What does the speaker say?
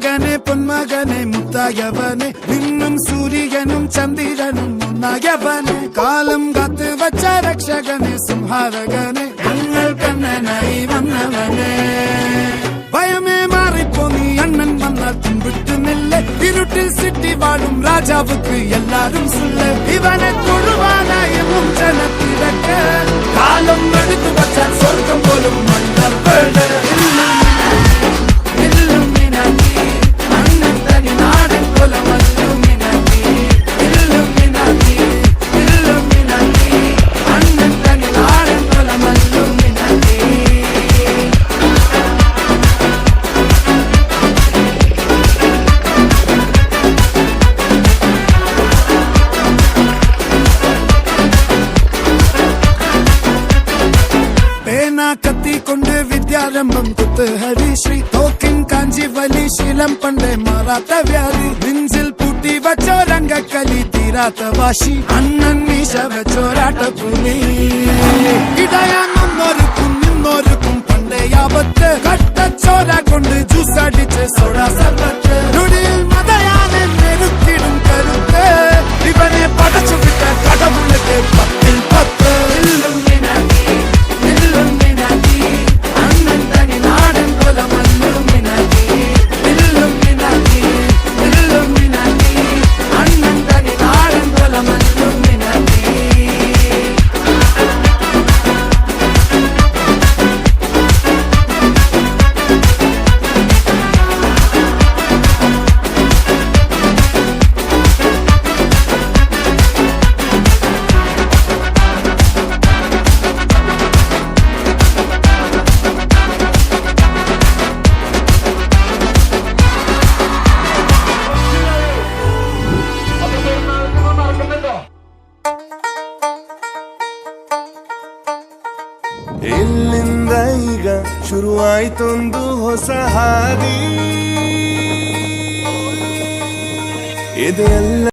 പൊന്മകനെ പൊന്മകനെ മുത്തായവനെ നിന്നും സൂര്യനും ചന്ദ്രനും ഒന്നായവനെ കാലം കാത്ത് വച്ച രക്ഷകനെ സംഹാരകനെ ഞങ്ങൾ കണ്ണനായി വന്നവനെ ഭയമേ മാറിപ്പോ നീ അണ്ണൻ വന്നാൽ തുമ്പിട്ടുന്നില്ല ഇരുട്ടിൽ സിറ്റി വാഴും രാജാവുക്ക് എല്ലാരും സുല്ല ഇവനെ തൊഴുവാനായി ജനത്തിരക്ക് കാലം എടുത്തു വച്ചാൽ സ്വർഗം പോലും മണ്ണപ്പേട് കത്തിക്കൊണ്ട് വിദ്യാരംഭം കുത്ത് ഹരിശ്രീ തോക്കിൻ കാഞ്ചി വലി ശീലം പണ്ടേ മാറാത്ത വ്യാധി നെഞ്ചിൽ പൂട്ടി വച്ചോരംഗക്കലി തീരാത്ത വാശി അണ്ണൻ മീശ വെച്ചോരാട്ടപ്പുലി ഇടയാന്നൊരുക്കും നിന്നൊരുക്കും പണ്ടേ ആപത്ത് കട്ടച്ചോര കൊണ്ട് ജ്യൂസ് അടിച്ച് സോഡാ സർബത്ത് നൊടിയിൽ മതയാനെ നെരുത്തിടും കരുത്ത് ഇവനെ പടച്ചു വിട്ട കടവുള്ളത് 10-10 ಇಲ್ಲಿಂದ ಈಗ ಶುರುವಾಯ್ತೊಂದು ಹೊಸ ಹಾದಿ ಇದೆಲ್ಲ